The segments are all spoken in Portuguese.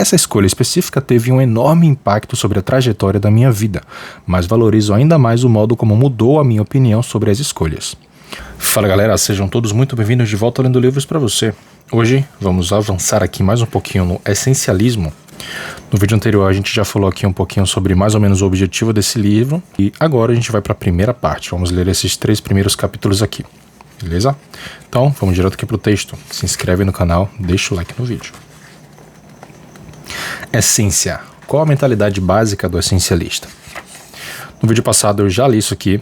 Essa escolha específica teve um enorme impacto sobre a trajetória da minha vida, mas valorizo ainda mais o modo como mudou a minha opinião sobre as escolhas. Fala galera, sejam todos muito bem-vindos de volta lendo livros para você. Hoje vamos avançar aqui mais um pouquinho no essencialismo. No vídeo anterior a gente já falou aqui um pouquinho sobre mais ou menos o objetivo desse livro e agora a gente vai para a primeira parte. Vamos ler esses 3 primeiros capítulos aqui, beleza? Então vamos direto aqui para o texto. Se inscreve no canal, deixa o like no vídeo. Essência. Qual a mentalidade básica do essencialista? No vídeo passado eu já li isso aqui,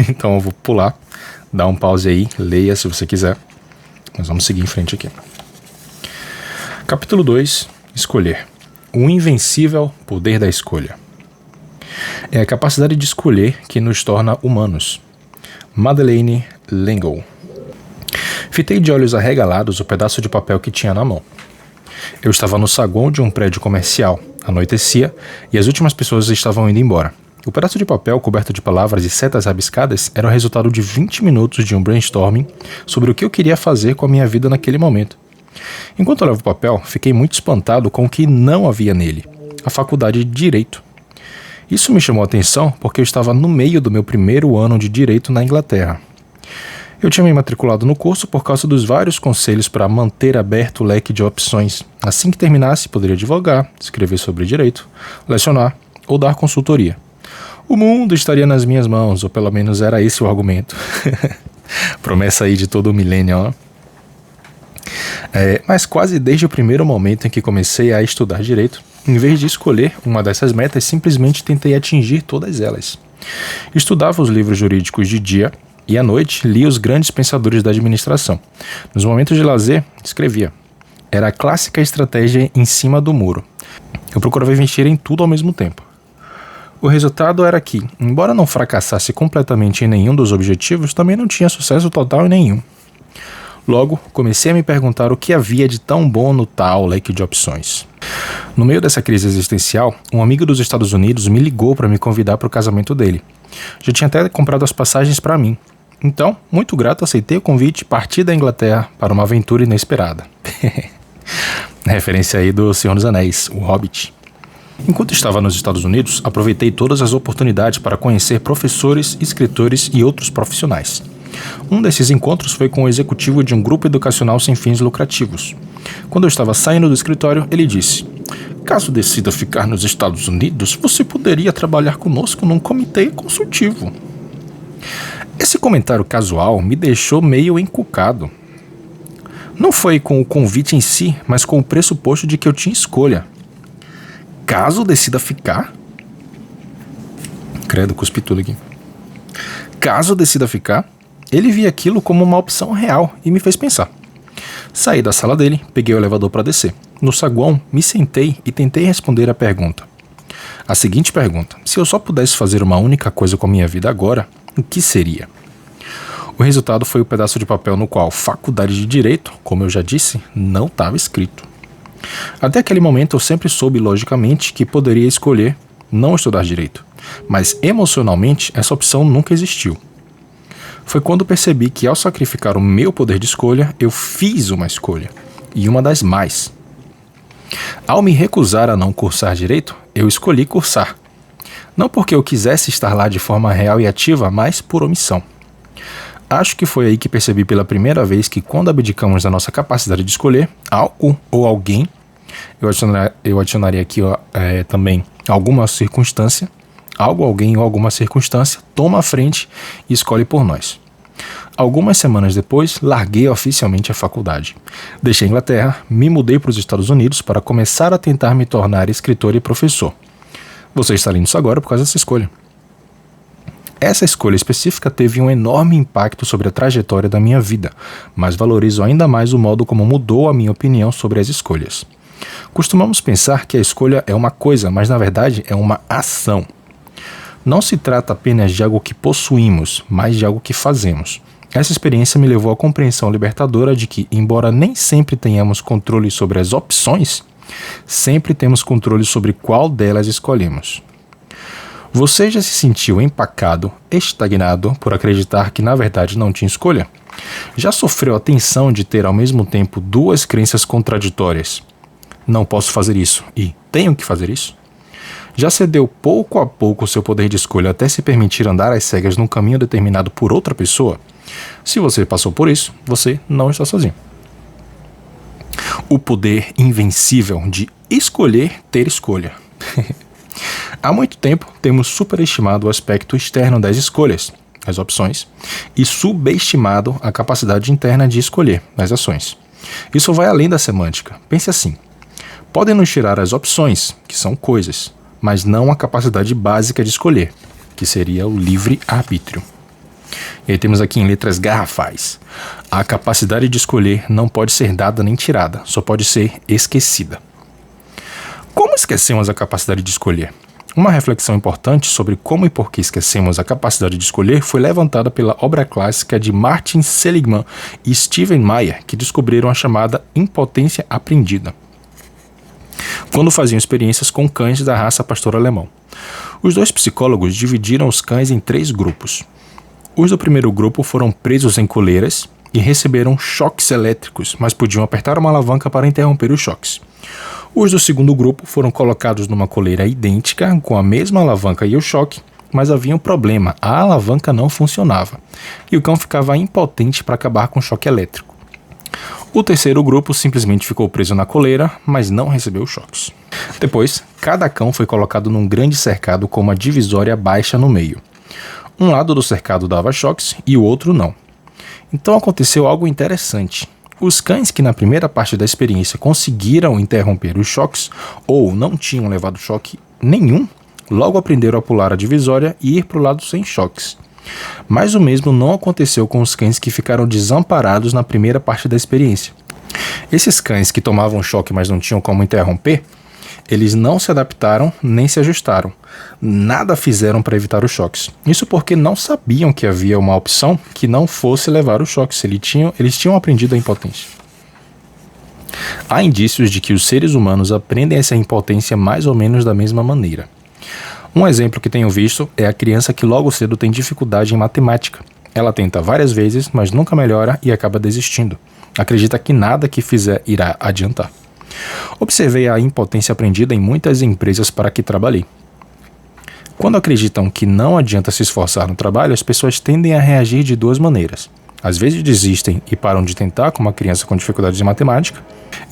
então eu vou pular, dar um pause aí, leia se você quiser. Nós vamos seguir em frente aqui. Capítulo 2. Escolher. O invencível poder da escolha. É a capacidade de escolher que nos torna humanos. Madeleine L'Engle. Fitei de olhos arregalados o pedaço de papel que tinha na mão. Eu estava no saguão de um prédio comercial. Anoitecia e as últimas pessoas estavam indo embora. O pedaço de papel coberto de palavras e setas rabiscadas era o resultado de 20 minutos de um brainstorming sobre o que eu queria fazer com a minha vida naquele momento. Enquanto eu levo o papel, fiquei muito espantado com o que não havia nele: a faculdade de Direito. Isso me chamou a atenção porque eu estava no meio do meu primeiro ano de Direito na Inglaterra. Eu tinha me matriculado no curso por causa dos vários conselhos para manter aberto o leque de opções. Assim que terminasse, poderia advogar, escrever sobre direito, lecionar ou dar consultoria. O mundo estaria nas minhas mãos, ou pelo menos era esse o argumento. Promessa aí de todo o millennial. Mas quase desde o primeiro momento em que comecei a estudar direito, em vez de escolher uma dessas metas, simplesmente tentei atingir todas elas. Estudava os livros jurídicos de dia e à noite lia os grandes pensadores da administração. Nos momentos de lazer, escrevia. Era a clássica estratégia em cima do muro. Eu procurava investir em tudo ao mesmo tempo. O resultado era que, embora não fracassasse completamente em nenhum dos objetivos, também não tinha sucesso total em nenhum. Logo, comecei a me perguntar o que havia de tão bom no tal leque de opções. No meio dessa crise existencial, um amigo dos Estados Unidos me ligou para me convidar para o casamento dele. Já tinha até comprado as passagens para mim. Então, muito grato, aceitei o convite e parti da Inglaterra para uma aventura inesperada. Referência aí do Senhor dos Anéis, o Hobbit. Enquanto estava nos Estados Unidos, aproveitei todas as oportunidades para conhecer professores, escritores e outros profissionais. Um desses encontros foi com o executivo de um grupo educacional sem fins lucrativos. Quando eu estava saindo do escritório, ele disse: "Caso decida ficar nos Estados Unidos, você poderia trabalhar conosco num comitê consultivo." Esse comentário casual me deixou meio encucado. Não foi com o convite em si, mas com o pressuposto de que eu tinha escolha. Caso decida ficar? Credo, cuspi tudo aqui. Caso decida ficar? Ele via aquilo como uma opção real e me fez pensar. Saí da sala dele, peguei o elevador para descer. No saguão, me sentei e tentei responder a pergunta. A seguinte pergunta: se eu só pudesse fazer uma única coisa com a minha vida agora, o que seria? O resultado foi o pedaço de papel no qual faculdade de Direito, como eu já disse, não estava escrito. Até aquele momento eu sempre soube logicamente que poderia escolher não estudar Direito, mas emocionalmente essa opção nunca existiu. Foi quando percebi que ao sacrificar o meu poder de escolha, eu fiz uma escolha, e uma das mais. Ao me recusar a não cursar Direito, eu escolhi cursar. Não porque eu quisesse estar lá de forma real e ativa, mas por omissão. Acho que foi aí que percebi pela primeira vez que quando abdicamos da nossa capacidade de escolher algo ou alguém, eu adicionaria aqui também alguma circunstância, algo, alguém ou alguma circunstância toma a frente e escolhe por nós. Algumas semanas depois, larguei oficialmente a faculdade. Deixei a Inglaterra, me mudei para os Estados Unidos para começar a tentar me tornar escritor e professor. Você está lendo isso agora por causa dessa escolha. Essa escolha específica teve um enorme impacto sobre a trajetória da minha vida, mas valorizo ainda mais o modo como mudou a minha opinião sobre as escolhas. Costumamos pensar que a escolha é uma coisa, mas na verdade é uma ação. Não se trata apenas de algo que possuímos, mas de algo que fazemos. Essa experiência me levou à compreensão libertadora de que, embora nem sempre tenhamos controle sobre as opções, sempre temos controle sobre qual delas escolhemos. Você já se sentiu empacado, estagnado por acreditar que na verdade não tinha escolha? Já sofreu a tensão de ter ao mesmo tempo duas crenças contraditórias? não posso fazer isso e tenho que fazer isso? Já cedeu pouco a pouco o seu poder de escolha até se permitir andar às cegas num caminho determinado por outra pessoa? Se você passou por isso, você não está sozinho. O poder invencível de escolher ter escolha. Há muito tempo temos superestimado o aspecto externo das escolhas, as opções, e subestimado a capacidade interna de escolher, as ações. Isso vai além da semântica. Pense assim: podem nos tirar as opções, que são coisas, mas não a capacidade básica de escolher, que seria o livre-arbítrio. E aí temos aqui em letras garrafais: a capacidade de escolher não pode ser dada nem tirada, só pode ser esquecida. Como esquecemos a capacidade de escolher? Uma reflexão importante sobre como e por que esquecemos a capacidade de escolher foi levantada pela obra clássica de Martin Seligman e Stephen Meyer, que descobriram a chamada impotência aprendida, quando faziam experiências com cães da raça pastor alemão. Os dois psicólogos dividiram os cães em 3 grupos. Os do primeiro grupo foram presos em coleiras e receberam choques elétricos, mas podiam apertar uma alavanca para interromper os choques. Os do segundo grupo foram colocados numa coleira idêntica, com a mesma alavanca e o choque, mas havia um problema: a alavanca não funcionava, e o cão ficava impotente para acabar com o choque elétrico. O terceiro grupo simplesmente ficou preso na coleira, mas não recebeu choques. Depois, cada cão foi colocado num grande cercado com uma divisória baixa no meio. Um lado do cercado dava choques e o outro não. Então aconteceu algo interessante. Os cães que na primeira parte da experiência conseguiram interromper os choques, ou não tinham levado choque nenhum, logo aprenderam a pular a divisória e ir para o lado sem choques. Mas o mesmo não aconteceu com os cães que ficaram desamparados na primeira parte da experiência. Esses cães que tomavam choque, mas não tinham como interromper, eles não se adaptaram nem se ajustaram. Nada fizeram para evitar os choques. Isso porque não sabiam que havia uma opção que não fosse levar os choques. Eles tinham aprendido a impotência. Há indícios de que os seres humanos aprendem essa impotência mais ou menos da mesma maneira. Um exemplo que tenho visto é a criança que logo cedo tem dificuldade em matemática. Ela tenta várias vezes, mas nunca melhora e acaba desistindo. Acredita que nada que fizer irá adiantar. Observei a impotência aprendida em muitas empresas para que trabalhei. Quando acreditam que não adianta se esforçar no trabalho, as pessoas tendem a reagir de 2 maneiras. Às vezes desistem e param de tentar, como uma criança com dificuldades em matemática.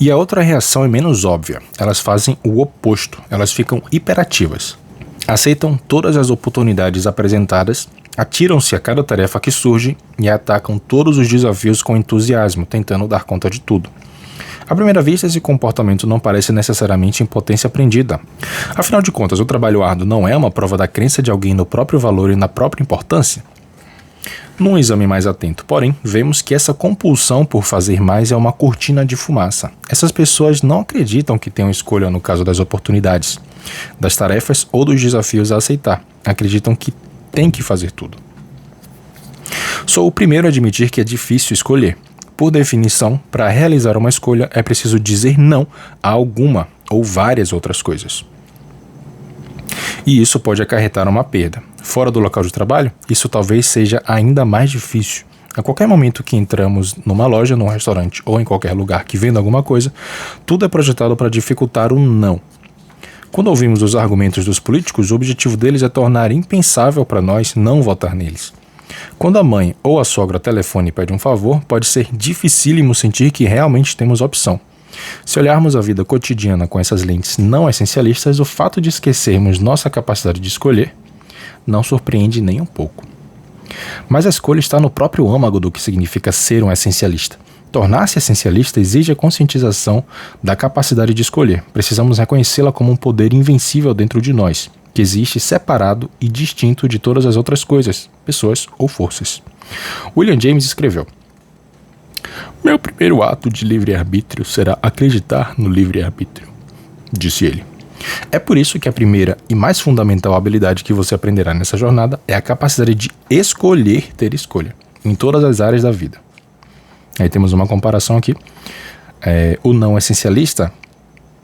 E a outra reação é menos óbvia. Elas fazem o oposto. Elas ficam hiperativas. Aceitam todas as oportunidades apresentadas, atiram-se a cada tarefa que surge e atacam todos os desafios com entusiasmo, tentando dar conta de tudo. À primeira vista, esse comportamento não parece necessariamente impotência aprendida. Afinal de contas, o trabalho árduo não é uma prova da crença de alguém no próprio valor e na própria importância? Num exame mais atento, porém, vemos que essa compulsão por fazer mais é uma cortina de fumaça. Essas pessoas não acreditam que tenham escolha no caso das oportunidades, das tarefas ou dos desafios a aceitar. Acreditam que têm que fazer tudo. Sou o primeiro a admitir que é difícil escolher. Por definição, para realizar uma escolha é preciso dizer não a alguma ou várias outras coisas. E isso pode acarretar uma perda. Fora do local de trabalho, isso talvez seja ainda mais difícil. A qualquer momento que entramos numa loja, num restaurante ou em qualquer lugar que venda alguma coisa, tudo é projetado para dificultar o não. Quando ouvimos os argumentos dos políticos, o objetivo deles é tornar impensável para nós não votar neles. Quando a mãe ou a sogra telefone e pede um favor, pode ser dificílimo sentir que realmente temos opção. Se olharmos a vida cotidiana com essas lentes não essencialistas, o fato de esquecermos nossa capacidade de escolher não surpreende nem um pouco. Mas a escolha está no próprio âmago do que significa ser um essencialista. Tornar-se essencialista exige a conscientização da capacidade de escolher. Precisamos reconhecê-la como um poder invencível dentro de nós, que existe separado e distinto de todas as outras coisas, pessoas ou forças. William James escreveu: "Meu primeiro ato de livre-arbítrio será acreditar no livre-arbítrio", disse ele. É por isso que a primeira e mais fundamental habilidade que você aprenderá nessa jornada é a capacidade de escolher ter escolha, em todas as áreas da vida. Aí temos uma comparação aqui. O não essencialista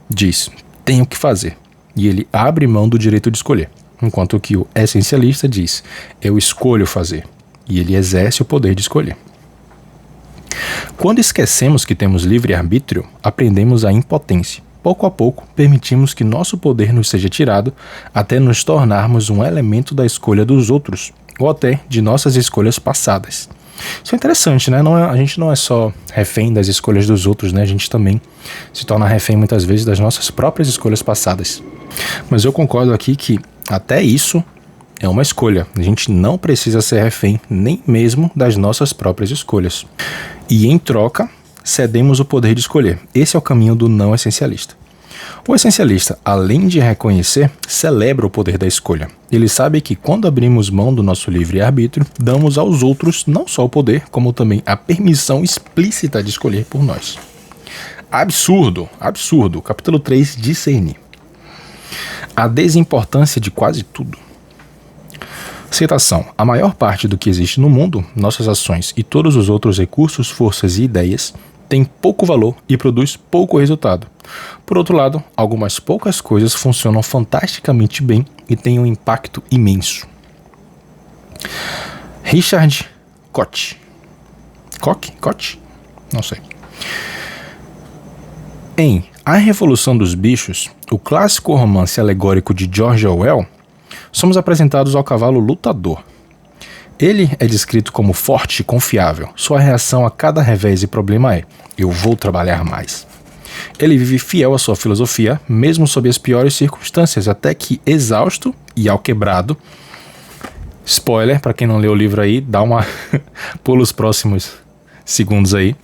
diz, tenho que fazer, e ele abre mão do direito de escolher, enquanto que o essencialista diz, eu escolho fazer, e ele exerce o poder de escolher. Quando esquecemos que temos livre-arbítrio, aprendemos a impotência. pouco a pouco, permitimos que nosso poder nos seja tirado até nos tornarmos um elemento da escolha dos outros, ou até de nossas escolhas passadas. Isso é interessante, né? A gente não é só refém das escolhas dos outros, né? A gente também se torna refém muitas vezes das nossas próprias escolhas passadas. Mas eu concordo aqui que até isso é uma escolha. A gente não precisa ser refém nem mesmo das nossas próprias escolhas. E em troca, cedemos o poder de escolher. Esse é o caminho do não essencialista. O essencialista, além de reconhecer, celebra o poder da escolha. Ele sabe que quando abrimos mão do nosso livre-arbítrio, damos aos outros não só o poder, como também a permissão explícita de escolher por nós. Absurdo, absurdo. Capítulo 3, discernir. A desimportância de quase tudo. Citação: a maior parte do que existe no mundo, nossas ações e todos os outros recursos, forças e ideias, tem pouco valor e produz pouco resultado. Por outro lado, algumas poucas coisas funcionam fantasticamente bem e têm um impacto imenso. Richard Koch. Koch? Não sei. Em A Revolução dos Bichos, o clássico romance alegórico de George Orwell, somos apresentados ao cavalo lutador. Ele é descrito como forte e confiável. Sua reação a cada revés e problema é: eu vou trabalhar mais. Ele vive fiel à sua filosofia, mesmo sob as piores circunstâncias, até que, exausto e alquebrado, spoiler, para quem não leu o livro aí, dá uma pula os próximos segundos aí,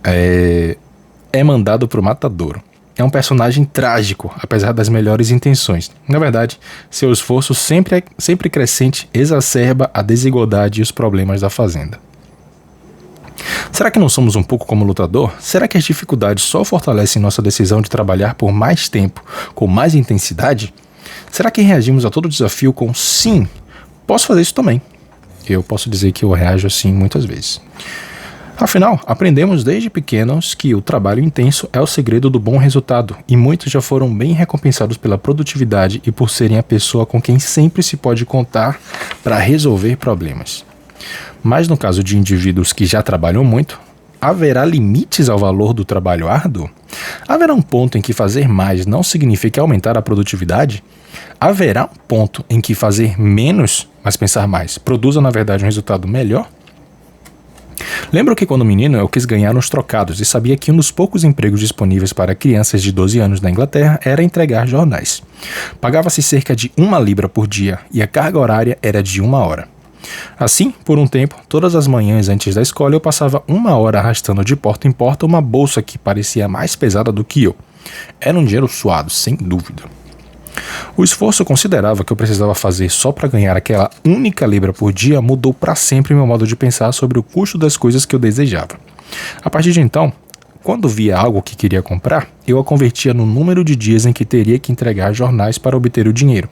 é mandado para o matadouro. É um personagem trágico, apesar das melhores intenções. Na verdade, seu esforço sempre crescente exacerba a desigualdade e os problemas da fazenda. Será que não somos um pouco como lutador? Será que as dificuldades só fortalecem nossa decisão de trabalhar por mais tempo, com mais intensidade? Será que reagimos a todo desafio com sim, posso fazer isso também? Eu posso dizer que eu reajo assim muitas vezes. Afinal, aprendemos desde pequenos que o trabalho intenso é o segredo do bom resultado, e muitos já foram bem recompensados pela produtividade e por serem a pessoa com quem sempre se pode contar para resolver problemas. Mas no caso de indivíduos que já trabalham muito, haverá limites ao valor do trabalho árduo? Haverá um ponto em que fazer mais não significa aumentar a produtividade? Haverá um ponto em que fazer menos, mas pensar mais, produza na verdade um resultado melhor? Lembro que quando menino eu quis ganhar uns trocados e sabia que um dos poucos empregos disponíveis para crianças de 12 anos na Inglaterra era entregar jornais. Pagava-se cerca de 1 libra por dia e a carga horária era de 1 hora. Assim, por um tempo, todas as manhãs antes da escola eu passava 1 hora arrastando de porta em porta uma bolsa que parecia mais pesada do que eu. Era um dinheiro suado, sem dúvida. O esforço considerável que eu precisava fazer só para ganhar aquela única libra por dia mudou para sempre meu modo de pensar sobre o custo das coisas que eu desejava. A partir de então, quando via algo que queria comprar, eu a convertia no número de dias em que teria que entregar jornais para obter o dinheiro.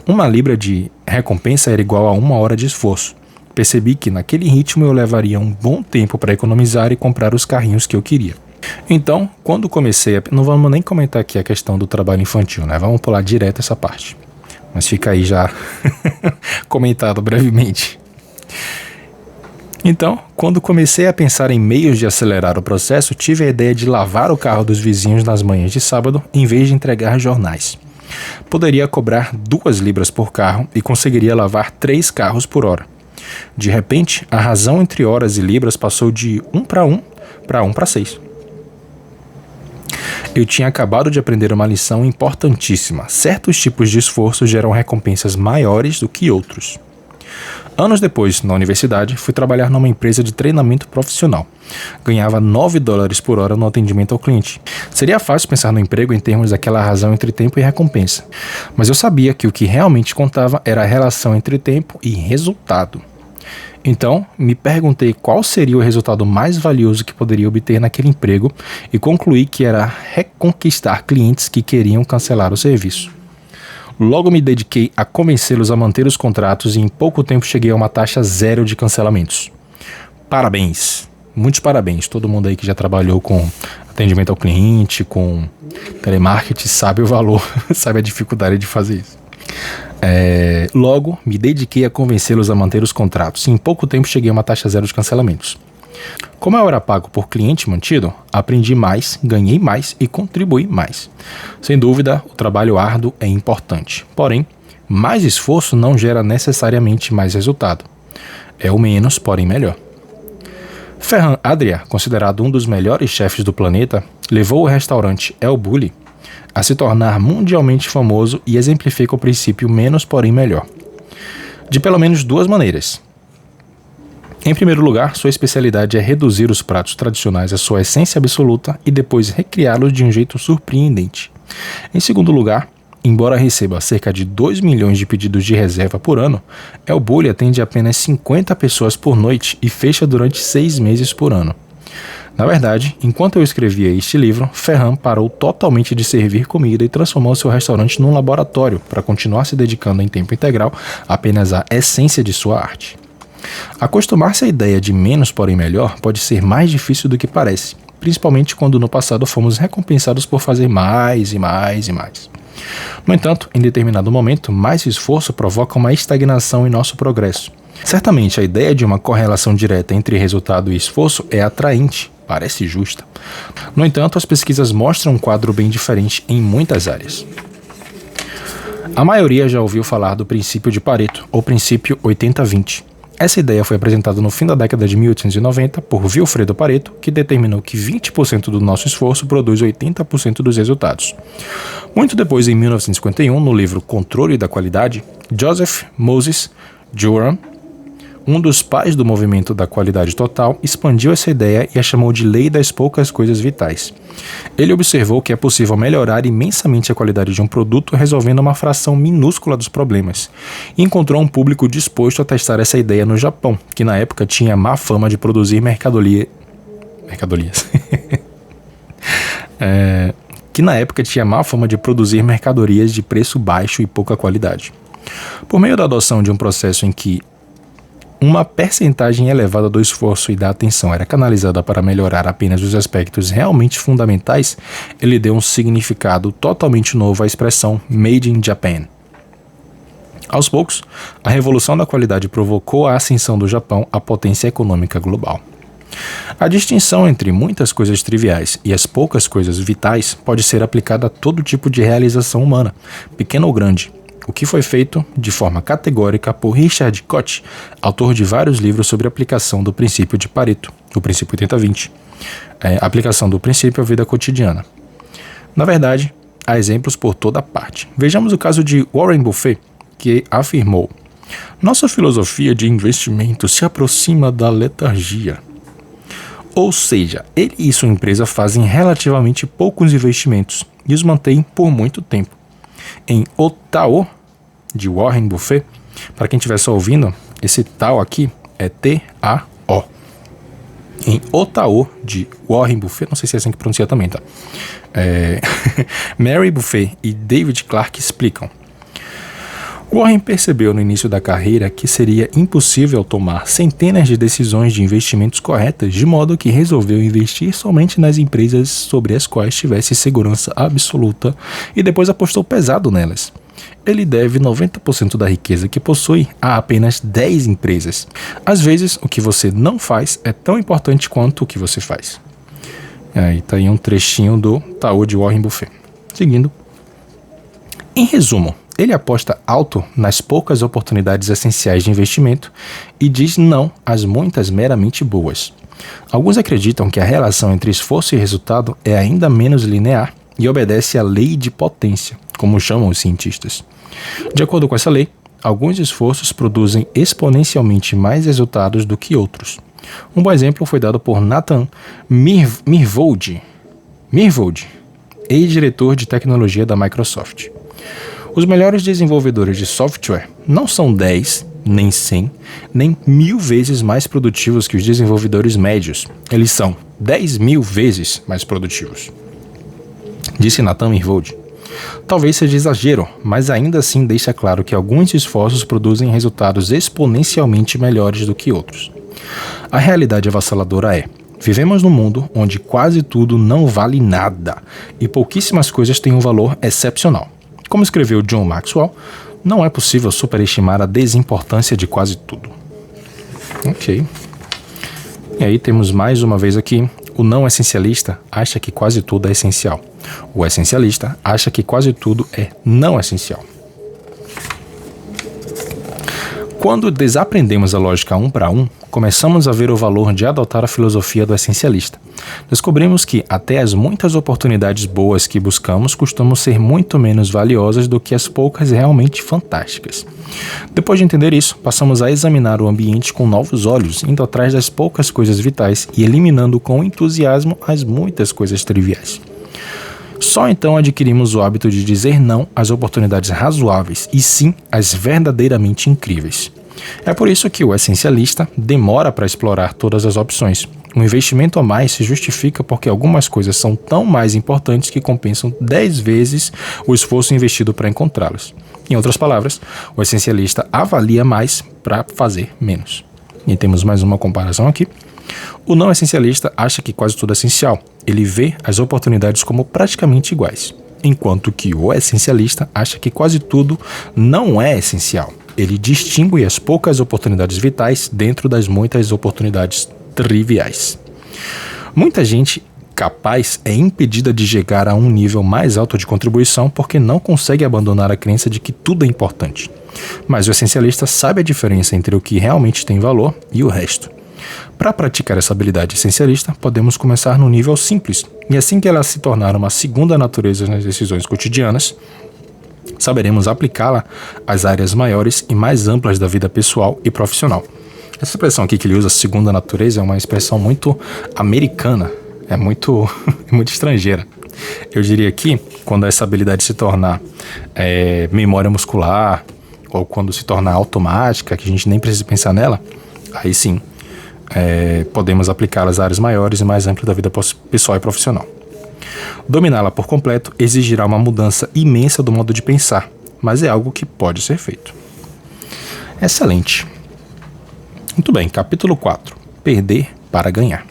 1 libra de recompensa era igual a 1 hora de esforço. Percebi que naquele ritmo eu levaria um bom tempo para economizar e comprar os carrinhos que eu queria. Então, quando comecei a... Não vamos nem comentar aqui a questão do trabalho infantil, né? Vamos pular direto essa parte. Mas fica aí já comentado brevemente. Então, quando comecei a pensar em meios de acelerar o processo, tive a ideia de lavar o carro dos vizinhos nas manhãs de sábado, em vez de entregar jornais. Poderia cobrar 2 libras por carro e conseguiria lavar 3 carros por hora. De repente, a razão entre horas e libras passou de 1 para 1 para 1 para 6. Eu tinha acabado de aprender uma lição importantíssima. Certos tipos de esforço geram recompensas maiores do que outros. Anos depois, na universidade, fui trabalhar numa empresa de treinamento profissional. Ganhava 9 dólares por hora no atendimento ao cliente. Seria fácil pensar no emprego em termos daquela razão entre tempo e recompensa. Mas eu sabia que o que realmente contava era a relação entre tempo e resultado. Então, me perguntei qual seria o resultado mais valioso que poderia obter naquele emprego e concluí que era reconquistar clientes que queriam cancelar o serviço. Logo me dediquei a convencê-los a manter os contratos e em pouco tempo cheguei a uma taxa 0 de cancelamentos. Parabéns! Muitos parabéns! Todo mundo aí que já trabalhou com atendimento ao cliente, com telemarketing, sabe o valor, sabe a dificuldade de fazer isso. Logo, me dediquei a convencê-los a manter os contratos e em pouco tempo cheguei a uma taxa 0 de cancelamentos. Como eu era pago por cliente mantido, aprendi mais, ganhei mais e contribuí mais. Sem dúvida, o trabalho árduo é importante, porém, mais esforço não gera necessariamente mais resultado. É o menos, porém melhor. Ferran Adrià, considerado um dos melhores chefes do planeta, levou o restaurante El Bulli a se tornar mundialmente famoso e exemplifica o princípio menos, porém melhor. De pelo menos duas maneiras. Em primeiro lugar, sua especialidade é reduzir os pratos tradicionais à sua essência absoluta e depois recriá-los de um jeito surpreendente. Em segundo lugar, embora receba cerca de 2 milhões de pedidos de reserva por ano, El Bulli atende apenas 50 pessoas por noite e fecha durante 6 meses por ano. Na verdade, enquanto eu escrevia este livro, Ferran parou totalmente de servir comida e transformou seu restaurante num laboratório para continuar se dedicando em tempo integral apenas à essência de sua arte. Acostumar-se à ideia de menos, porém melhor, pode ser mais difícil do que parece, principalmente quando no passado fomos recompensados por fazer mais e mais e mais. No entanto, em determinado momento, mais esforço provoca uma estagnação em nosso progresso. Certamente, a ideia de uma correlação direta entre resultado e esforço é atraente, parece justa. No entanto, as pesquisas mostram um quadro bem diferente em muitas áreas. A maioria já ouviu falar do princípio de Pareto, ou princípio 80-20. Essa ideia foi apresentada no fim da década de 1890 por Vilfredo Pareto, que determinou que 20% do nosso esforço produz 80% dos resultados. Muito depois, em 1951, no livro Controle da Qualidade, Joseph Moses Joram, um dos pais do movimento da qualidade total, expandiu essa ideia e a chamou de Lei das Poucas Coisas Vitais. Ele observou que é possível melhorar imensamente a qualidade de um produto resolvendo uma fração minúscula dos problemas, e encontrou um público disposto a testar essa ideia no Japão, que na época tinha má fama de produzir mercadorias. De preço baixo e pouca qualidade. Por meio da adoção de um processo em que uma percentagem elevada do esforço e da atenção era canalizada para melhorar apenas os aspectos realmente fundamentais, ele deu um significado totalmente novo à expressão Made in Japan. Aos poucos, a revolução da qualidade provocou a ascensão do Japão à potência econômica global. A distinção entre muitas coisas triviais e as poucas coisas vitais pode ser aplicada a todo tipo de realização humana, pequena ou grande, o que foi feito de forma categórica por Richard Koch, autor de vários livros sobre a aplicação do princípio de Pareto, o princípio 80-20, aplicação do princípio à vida cotidiana. Na verdade, há exemplos por toda parte. Vejamos o caso de Warren Buffett, que afirmou: "Nossa filosofia de investimento se aproxima da letargia." Ou seja, ele e sua empresa fazem relativamente poucos investimentos e os mantêm por muito tempo. Em O Tao, de Warren Buffett, para quem estiver só ouvindo, esse Tao aqui é T-A-O. Em O Tao, de Warren Buffett, não sei se é assim que pronuncia também, tá? Mary Buffett e David Clark explicam. Warren percebeu no início da carreira que seria impossível tomar centenas de decisões de investimentos corretas, de modo que resolveu investir somente nas empresas sobre as quais tivesse segurança absoluta e depois apostou pesado nelas. Ele deve 90% da riqueza que possui a apenas 10 empresas. Às vezes, o que você não faz é tão importante quanto o que você faz. Aí tá aí um trechinho do Tao de Warren Buffett. Seguindo. Em resumo, ele aposta alto nas poucas oportunidades essenciais de investimento e diz não às muitas meramente boas. Alguns acreditam que a relação entre esforço e resultado é ainda menos linear e obedece à lei de potência, como chamam os cientistas. De acordo com essa lei, alguns esforços produzem exponencialmente mais resultados do que outros. Um bom exemplo foi dado por Nathan Myhrvold, ex-diretor de tecnologia da Microsoft. Os melhores desenvolvedores de software não são 10, nem 100, nem 1000 vezes mais produtivos que os desenvolvedores médios. Eles são 10.000 vezes mais produtivos, disse Nathan Myhrvold. Talvez seja exagero, mas ainda assim deixa claro que alguns esforços produzem resultados exponencialmente melhores do que outros. A realidade avassaladora é: vivemos num mundo onde quase tudo não vale nada e pouquíssimas coisas têm um valor excepcional. Como escreveu John Maxwell, não é possível superestimar a desimportância de quase tudo. Ok. E aí temos mais uma vez aqui, o não essencialista acha que quase tudo é essencial. O essencialista acha que quase tudo é não essencial. Quando desaprendemos a lógica 1 para 1, começamos a ver o valor de adotar a filosofia do essencialista. Descobrimos que até as muitas oportunidades boas que buscamos costumam ser muito menos valiosas do que as poucas realmente fantásticas. Depois de entender isso, passamos a examinar o ambiente com novos olhos, indo atrás das poucas coisas vitais e eliminando com entusiasmo as muitas coisas triviais. Só então adquirimos o hábito de dizer não às oportunidades razoáveis e sim às verdadeiramente incríveis. É por isso que o essencialista demora para explorar todas as opções. O investimento a mais se justifica porque algumas coisas são tão mais importantes que compensam 10 vezes o esforço investido para encontrá-las. Em outras palavras, o essencialista avalia mais para fazer menos. E temos mais uma comparação aqui. O não essencialista acha que quase tudo é essencial. Ele vê as oportunidades como praticamente iguais. Enquanto que o essencialista acha que quase tudo não é essencial. Ele distingue as poucas oportunidades vitais dentro das muitas oportunidades triviais. Muita gente capaz é impedida de chegar a um nível mais alto de contribuição porque não consegue abandonar a crença de que tudo é importante. Mas o essencialista sabe a diferença entre o que realmente tem valor e o resto. Para praticar essa habilidade essencialista, podemos começar no nível simples, e assim que ela se tornar uma segunda natureza nas decisões cotidianas, saberemos aplicá-la às áreas maiores e mais amplas da vida pessoal e profissional. Essa expressão aqui que ele usa, segunda natureza, é uma expressão muito americana, é muito estrangeira. Eu diria que quando essa habilidade se tornar memória muscular, ou quando se tornar automática, que a gente nem precisa pensar nela, aí sim, podemos aplicá-la às áreas maiores e mais amplas da vida pessoal e profissional. Dominá-la por completo exigirá uma mudança imensa do modo de pensar, mas é algo que pode ser feito. Excelente. Muito bem, capítulo 4. Perder para ganhar.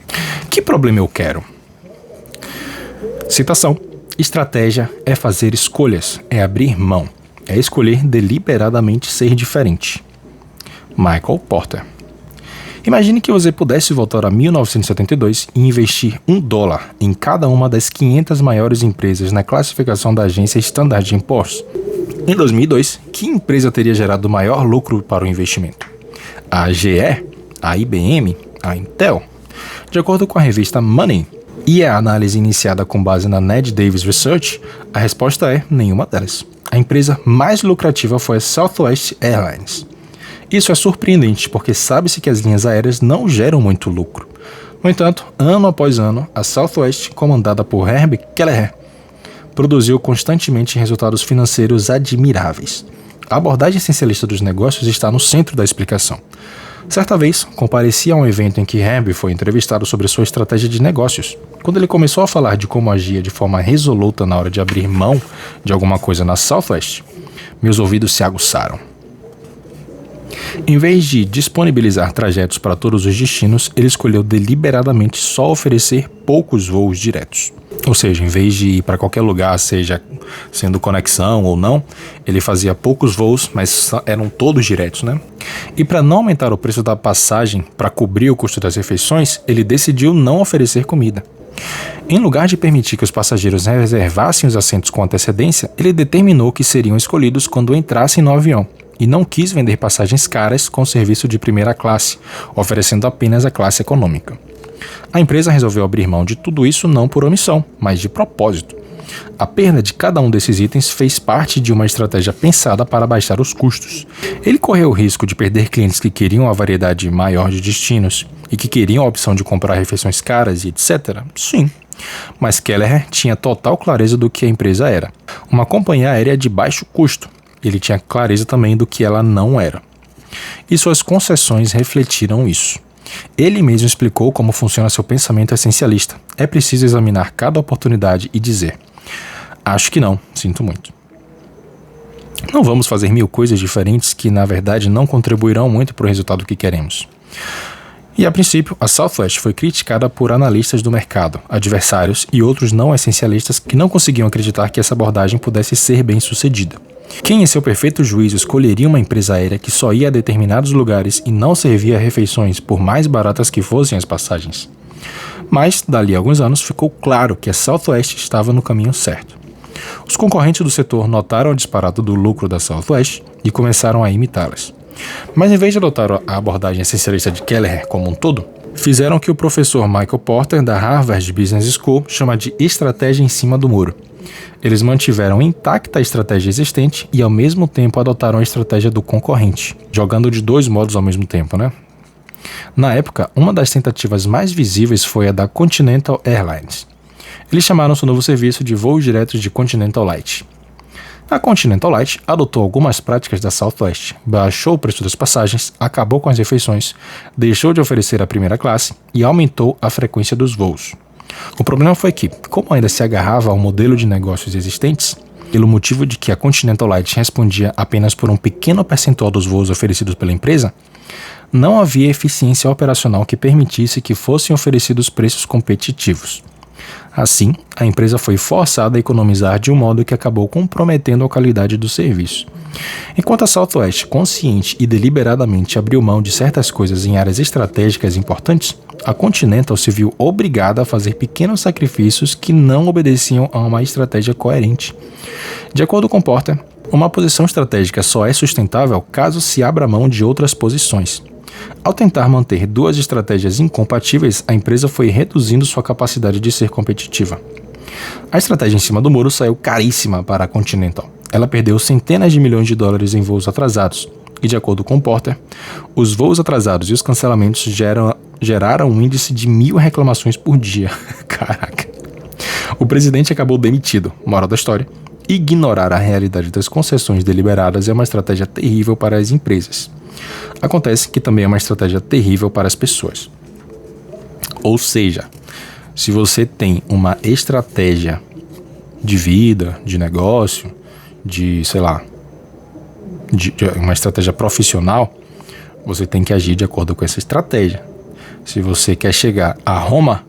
Que problema eu quero? Citação. Estratégia é fazer escolhas, é abrir mão, é escolher deliberadamente ser diferente. Michael Porter. Imagine que você pudesse voltar a 1972 e investir $1 em cada uma das 500 maiores empresas na classificação da agência Standard & Poor's. Em 2002, que empresa teria gerado maior lucro para o investimento? A GE? A IBM? A Intel? De acordo com a revista Money e a análise iniciada com base na Ned Davis Research, a resposta é nenhuma delas. A empresa mais lucrativa foi a Southwest Airlines. Isso é surpreendente porque sabe-se que as linhas aéreas não geram muito lucro. No entanto, ano após ano, a Southwest, comandada por Herb Kelleher, produziu constantemente resultados financeiros admiráveis. A abordagem essencialista dos negócios está no centro da explicação. Certa vez, compareci a um evento em que Herb foi entrevistado sobre sua estratégia de negócios. Quando ele começou a falar de como agia de forma resoluta na hora de abrir mão de alguma coisa na Southwest, meus ouvidos se aguçaram. Em vez de disponibilizar trajetos para todos os destinos, ele escolheu deliberadamente só oferecer poucos voos diretos. Ou seja, em vez de ir para qualquer lugar, seja sendo conexão ou não, ele fazia poucos voos, mas eram todos diretos, né? E para não aumentar o preço da passagem para cobrir o custo das refeições, ele decidiu não oferecer comida. Em lugar de permitir que os passageiros reservassem os assentos com antecedência, ele determinou que seriam escolhidos quando entrassem no avião. E não quis vender passagens caras com serviço de primeira classe, oferecendo apenas a classe econômica. A empresa resolveu abrir mão de tudo isso não por omissão, mas de propósito. A perda de cada um desses itens fez parte de uma estratégia pensada para baixar os custos. Ele correu o risco de perder clientes que queriam a variedade maior de destinos e que queriam a opção de comprar refeições caras e etc. Sim. Mas Kelleher tinha total clareza do que a empresa era. Uma companhia aérea de baixo custo. Ele tinha clareza também do que ela não era. E suas concessões refletiram isso. Ele mesmo explicou como funciona seu pensamento essencialista. É preciso examinar cada oportunidade e dizer: acho que não, sinto muito. Não vamos fazer 1000 coisas diferentes que na verdade não contribuirão muito para o resultado que queremos. E a princípio, a Southwest foi criticada por analistas do mercado, adversários e outros não essencialistas que não conseguiam acreditar que essa abordagem pudesse ser bem sucedida. Quem em seu perfeito juízo escolheria uma empresa aérea que só ia a determinados lugares e não servia refeições por mais baratas que fossem as passagens? Mas, dali a alguns anos, ficou claro que a Southwest estava no caminho certo. Os concorrentes do setor notaram o disparado do lucro da Southwest e começaram a imitá-las. Mas em vez de adotar a abordagem essencialista de Kelleher como um todo, fizeram o que o professor Michael Porter da Harvard Business School chama de estratégia em cima do muro. Eles mantiveram intacta a estratégia existente e ao mesmo tempo adotaram a estratégia do concorrente, jogando de dois modos ao mesmo tempo, né? Na época, uma das tentativas mais visíveis foi a da Continental Airlines. Eles chamaram seu novo serviço de voos diretos de Continental Light. A Continental Light adotou algumas práticas da Southwest, baixou o preço das passagens, acabou com as refeições, deixou de oferecer a primeira classe e aumentou a frequência dos voos. O problema foi que, como ainda se agarrava ao modelo de negócios existentes, pelo motivo de que a Continental Light respondia apenas por um pequeno percentual dos voos oferecidos pela empresa, não havia eficiência operacional que permitisse que fossem oferecidos preços competitivos. Assim, a empresa foi forçada a economizar de um modo que acabou comprometendo a qualidade do serviço. Enquanto a Southwest, consciente e deliberadamente abriu mão de certas coisas em áreas estratégicas importantes, a Continental se viu obrigada a fazer pequenos sacrifícios que não obedeciam a uma estratégia coerente. De acordo com Porter, uma posição estratégica só é sustentável caso se abra mão de outras posições. Ao tentar manter duas estratégias incompatíveis, a empresa foi reduzindo sua capacidade de ser competitiva. A estratégia em cima do muro saiu caríssima para a Continental. Ela perdeu centenas de milhões de dólares em voos atrasados. E, de acordo com Porter, os voos atrasados e os cancelamentos geraram um índice de 1.000 reclamações por dia. Caraca. O presidente acabou demitido. Moral da história: ignorar a realidade das concessões deliberadas é uma estratégia terrível para as empresas. Acontece que também é uma estratégia terrível para as pessoas. Ou seja, se você tem uma estratégia de vida, de negócio, de uma estratégia profissional, você tem que agir de acordo com essa estratégia. Se você quer chegar a Roma,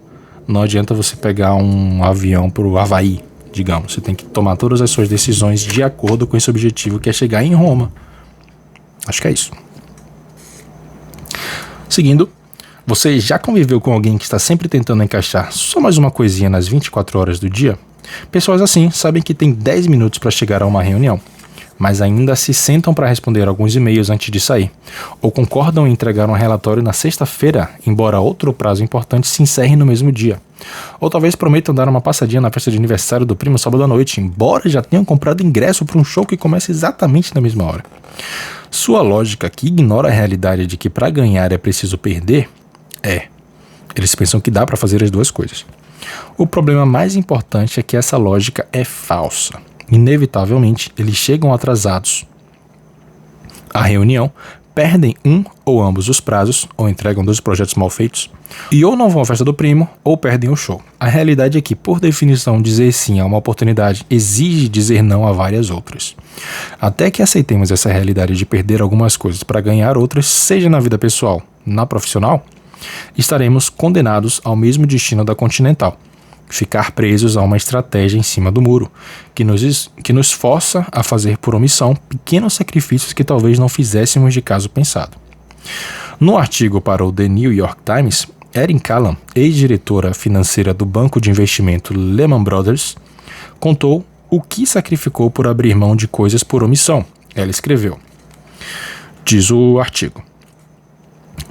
não adianta você pegar um avião para o Havaí, digamos. Você tem que tomar todas as suas decisões de acordo com esse objetivo, que é chegar em Roma. Acho que é isso. Seguindo, você já conviveu com alguém que está sempre tentando encaixar só mais uma coisinha nas 24 horas do dia? Pessoas assim sabem que tem 10 minutos para chegar a uma reunião, mas ainda se sentam para responder alguns e-mails antes de sair, ou concordam em entregar um relatório na sexta-feira, embora outro prazo importante se encerre no mesmo dia. Ou talvez prometam dar uma passadinha na festa de aniversário do primo sábado à noite, embora já tenham comprado ingresso para um show que começa exatamente na mesma hora. Sua lógica, que ignora a realidade de que para ganhar é preciso perder, eles pensam que dá para fazer as duas coisas. O problema mais importante é que essa lógica é falsa. Inevitavelmente, eles chegam atrasados à reunião, perdem um ou ambos os prazos, ou entregam 2 projetos mal feitos, e ou não vão à festa do primo, ou perdem o show. A realidade é que, por definição, dizer sim a uma oportunidade exige dizer não a várias outras. Até que aceitemos essa realidade de perder algumas coisas para ganhar outras, seja na vida pessoal, na profissional, estaremos condenados ao mesmo destino da Continental: ficar presos a uma estratégia em cima do muro, que nos força a fazer por omissão pequenos sacrifícios que talvez não fizéssemos de caso pensado. No artigo para o The New York Times, Erin Callan, ex-diretora financeira do banco de investimento Lehman Brothers, contou o que sacrificou por abrir mão de coisas por omissão. Ela escreveu, diz o artigo: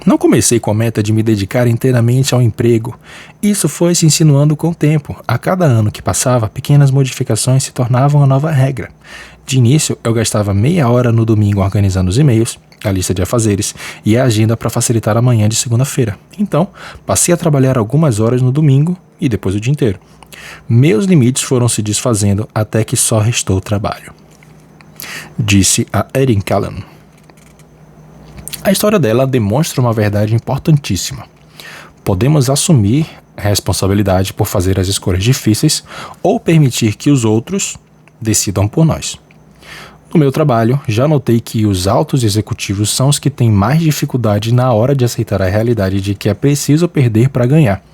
não comecei com a meta de me dedicar inteiramente ao emprego. Isso foi se insinuando com o tempo. A cada ano que passava, pequenas modificações se tornavam a nova regra. De início, eu gastava meia hora no domingo organizando os e-mails, a lista de afazeres e a agenda para facilitar a manhã de segunda-feira. Então, passei a trabalhar algumas horas no domingo e depois o dia inteiro. Meus limites foram se desfazendo até que só restou trabalho, disse a Erin Callan. A história dela demonstra uma verdade importantíssima. Podemos assumir a responsabilidade por fazer as escolhas difíceis ou permitir que os outros decidam por nós. No meu trabalho, já notei que os altos executivos são os que têm mais dificuldade na hora de aceitar a realidade de que é preciso perder para ganhar.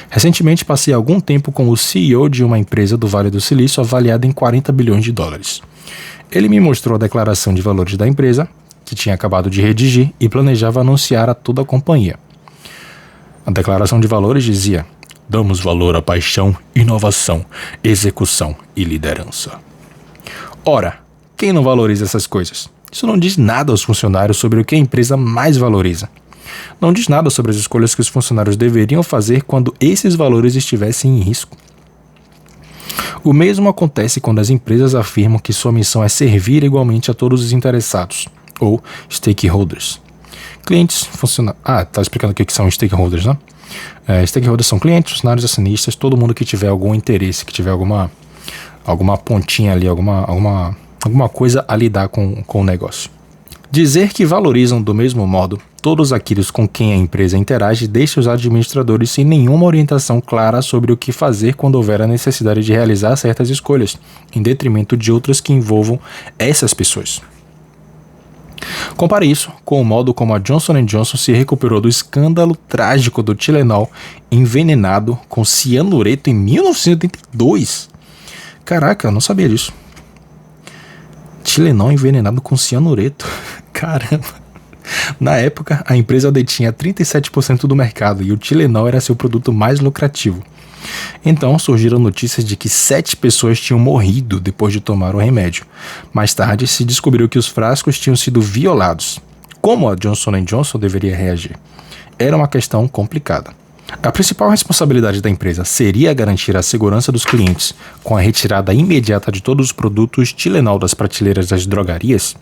Recentemente passei algum tempo com o CEO de uma empresa do Vale do Silício avaliada em 40 bilhões de dólares. Ele me mostrou a declaração de valores da empresa, que tinha acabado de redigir e planejava anunciar a toda a companhia. A declaração de valores dizia: damos valor à paixão, inovação, execução e liderança. Ora, quem não valoriza essas coisas? Isso não diz nada aos funcionários sobre o que a empresa mais valoriza. Não diz nada sobre as escolhas que os funcionários deveriam fazer quando esses valores estivessem em risco. O mesmo acontece quando as empresas afirmam que sua missão é servir igualmente a todos os interessados, ou stakeholders. Clientes, funcionários... tá explicando o que são stakeholders, né? Stakeholders são clientes, funcionários, acionistas, todo mundo que tiver algum interesse, que tiver alguma pontinha ali, alguma coisa a lidar com o negócio. Dizer que valorizam do mesmo modo todos aqueles com quem a empresa interage deixa os administradores sem nenhuma orientação clara sobre o que fazer quando houver a necessidade de realizar certas escolhas, em detrimento de outras que envolvam essas pessoas. Compare isso com o modo como a Johnson & Johnson se recuperou do escândalo trágico do Tilenol envenenado com cianureto em 1982. Caraca, eu não sabia disso. Tilenol envenenado com cianureto. Caramba. Na época, a empresa detinha 37% do mercado e o Tilenol era seu produto mais lucrativo. Então surgiram notícias de que 7 pessoas tinham morrido depois de tomar o remédio. Mais tarde se descobriu que os frascos tinham sido violados. Como a Johnson & Johnson deveria reagir? Era uma questão complicada. A principal responsabilidade da empresa seria garantir a segurança dos clientes com a retirada imediata de todos os produtos Tilenol das prateleiras das drogarias?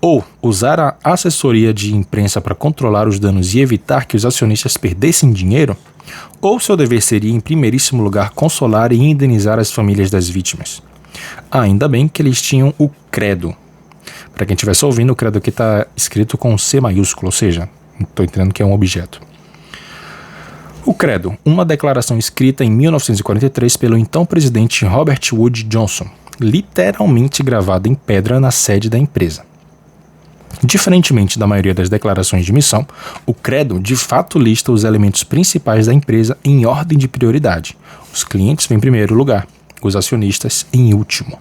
Ou usar a assessoria de imprensa para controlar os danos e evitar que os acionistas perdessem dinheiro? Ou seu dever seria, em primeiríssimo lugar, consolar e indenizar as famílias das vítimas? Ainda bem que eles tinham o credo. Para quem estiver só ouvindo, o credo aqui está escrito com C maiúsculo, ou seja, estou entendendo que é um objeto. O credo, uma declaração escrita em 1943 pelo então presidente Robert Wood Johnson, literalmente gravada em pedra na sede da empresa. Diferentemente da maioria das declarações de missão, o credo de fato lista os elementos principais da empresa em ordem de prioridade. Os clientes vêm em primeiro lugar, os acionistas em último.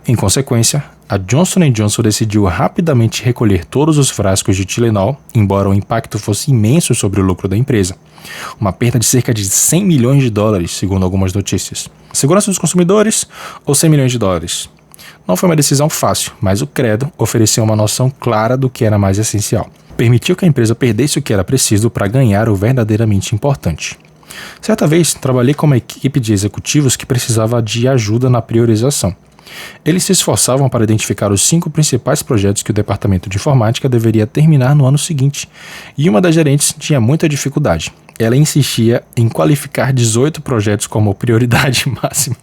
Em consequência, a Johnson & Johnson decidiu rapidamente recolher todos os frascos de Tilenol, embora o impacto fosse imenso sobre o lucro da empresa. Uma perda de cerca de 100 milhões de dólares, segundo algumas notícias. Segurança dos consumidores ou 100 milhões de dólares? Não foi uma decisão fácil, mas o credo ofereceu uma noção clara do que era mais essencial. Permitiu que a empresa perdesse o que era preciso para ganhar o verdadeiramente importante. Certa vez, trabalhei com uma equipe de executivos que precisava de ajuda na priorização. Eles se esforçavam para identificar os 5 principais projetos que o departamento de informática deveria terminar no ano seguinte, e uma das gerentes tinha muita dificuldade. Ela insistia em qualificar 18 projetos como prioridade máxima.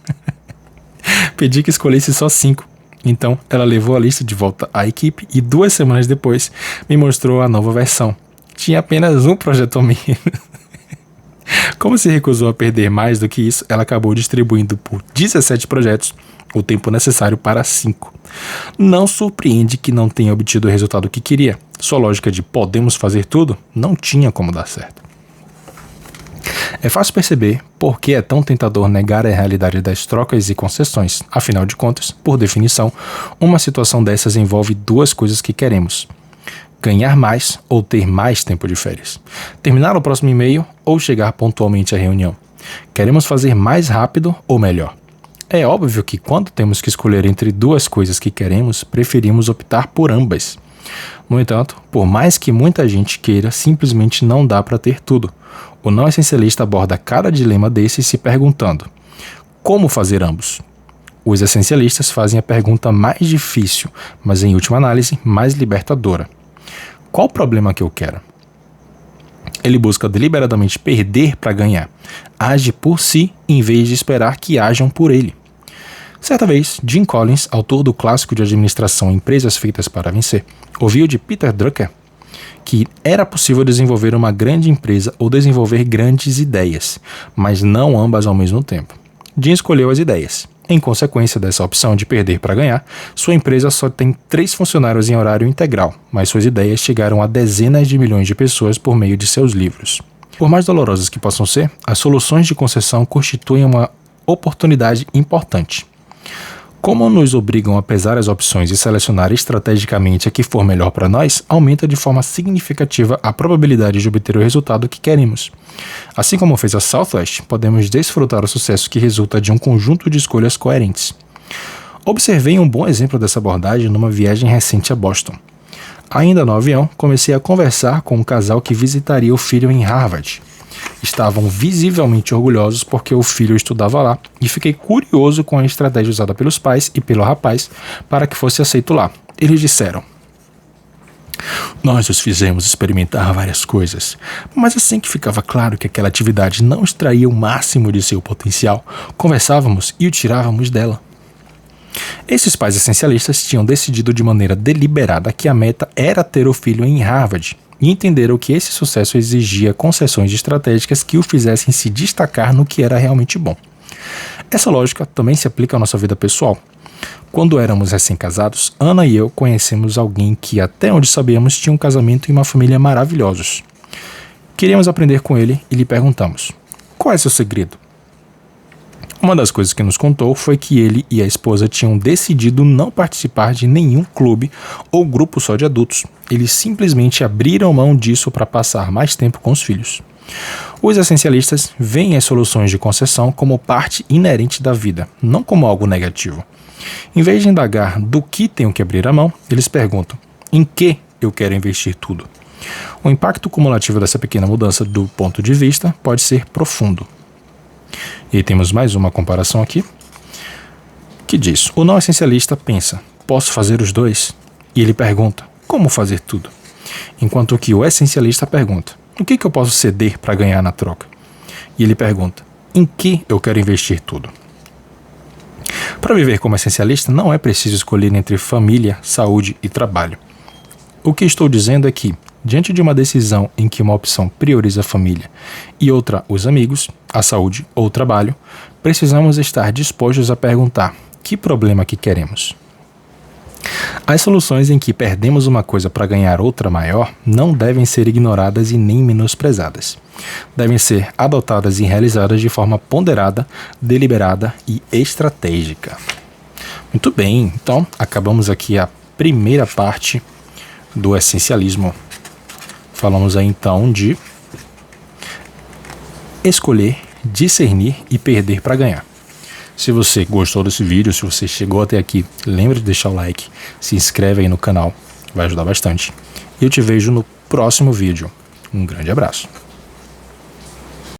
Pedi que escolhesse só 5. Então, ela levou a lista de volta à equipe e 2 semanas depois me mostrou a nova versão. Tinha apenas um projeto a menos. Como se recusou a perder mais do que isso, ela acabou distribuindo por 17 projetos o tempo necessário para 5. Não surpreende que não tenha obtido o resultado que queria. Sua lógica de podemos fazer tudo não tinha como dar certo. É fácil perceber por que é tão tentador negar a realidade das trocas e concessões. Afinal de contas, por definição, uma situação dessas envolve 2 coisas que queremos: ganhar mais ou ter mais tempo de férias, terminar o próximo e-mail ou chegar pontualmente à reunião. Queremos fazer mais rápido ou melhor. É óbvio que quando temos que escolher entre 2 coisas que queremos, preferimos optar por ambas. No entanto, por mais que muita gente queira, simplesmente não dá para ter tudo. O não essencialista aborda cada dilema desse se perguntando: como fazer ambos? Os essencialistas fazem a pergunta mais difícil, mas em última análise, mais libertadora: qual o problema que eu quero? Ele busca deliberadamente perder para ganhar. Age por si em vez de esperar que ajam por ele. Certa vez, Jim Collins, autor do clássico de administração Empresas Feitas para Vencer, ouviu de Peter Drucker que era possível desenvolver uma grande empresa ou desenvolver grandes ideias, mas não ambas ao mesmo tempo. Jim escolheu as ideias. Em consequência dessa opção de perder para ganhar, sua empresa só tem 3 funcionários em horário integral, mas suas ideias chegaram a dezenas de milhões de pessoas por meio de seus livros. Por mais dolorosas que possam ser, as soluções de concessão constituem uma oportunidade importante. Como nos obrigam a pesar as opções e selecionar estrategicamente a que for melhor para nós, aumenta de forma significativa a probabilidade de obter o resultado que queremos. Assim como fez a Southwest, podemos desfrutar o sucesso que resulta de um conjunto de escolhas coerentes. Observei um bom exemplo dessa abordagem numa viagem recente a Boston. Ainda no avião, comecei a conversar com um casal que visitaria o filho em Harvard. Estavam visivelmente orgulhosos porque o filho estudava lá e fiquei curioso com a estratégia usada pelos pais e pelo rapaz para que fosse aceito lá. Eles disseram: "Nós os fizemos experimentar várias coisas, mas assim que ficava claro que aquela atividade não extraía o máximo de seu potencial, conversávamos e o tirávamos dela." Esses pais essencialistas tinham decidido de maneira deliberada que a meta era ter o filho em Harvard e entenderam que esse sucesso exigia concessões estratégicas que o fizessem se destacar no que era realmente bom. Essa lógica também se aplica à nossa vida pessoal. Quando éramos recém-casados, Ana e eu conhecemos alguém que, até onde sabíamos, tinha um casamento e uma família maravilhosos. Queríamos aprender com ele e lhe perguntamos: "Qual é seu segredo?" Uma das coisas que nos contou foi que ele e a esposa tinham decidido não participar de nenhum clube ou grupo só de adultos. Eles simplesmente abriram mão disso para passar mais tempo com os filhos. Os essencialistas veem as soluções de concessão como parte inerente da vida, não como algo negativo. Em vez de indagar do que tenho que abrir a mão, eles perguntam: em que eu quero investir tudo? O impacto cumulativo dessa pequena mudança do ponto de vista pode ser profundo. E aí temos mais uma comparação aqui, que diz: o não essencialista pensa: posso fazer os dois? E ele pergunta: como fazer tudo? Enquanto que o essencialista pergunta: o que eu posso ceder para ganhar na troca? E ele pergunta: em que eu quero investir tudo? Para viver como essencialista, não é preciso escolher entre família, saúde e trabalho. O que estou dizendo é que, diante de uma decisão em que uma opção prioriza a família e outra os amigos, a saúde ou o trabalho, precisamos estar dispostos a perguntar: que problema que queremos? As soluções em que perdemos uma coisa para ganhar outra maior não devem ser ignoradas e nem menosprezadas. Devem ser adotadas e realizadas de forma ponderada, deliberada e estratégica. Muito bem, então acabamos aqui a primeira parte do essencialismo. Falamos aí então de escolher, discernir e perder para ganhar. Se você gostou desse vídeo, se você chegou até aqui, lembre de deixar o like, se inscreve aí no canal, vai ajudar bastante. E eu te vejo no próximo vídeo. Um grande abraço.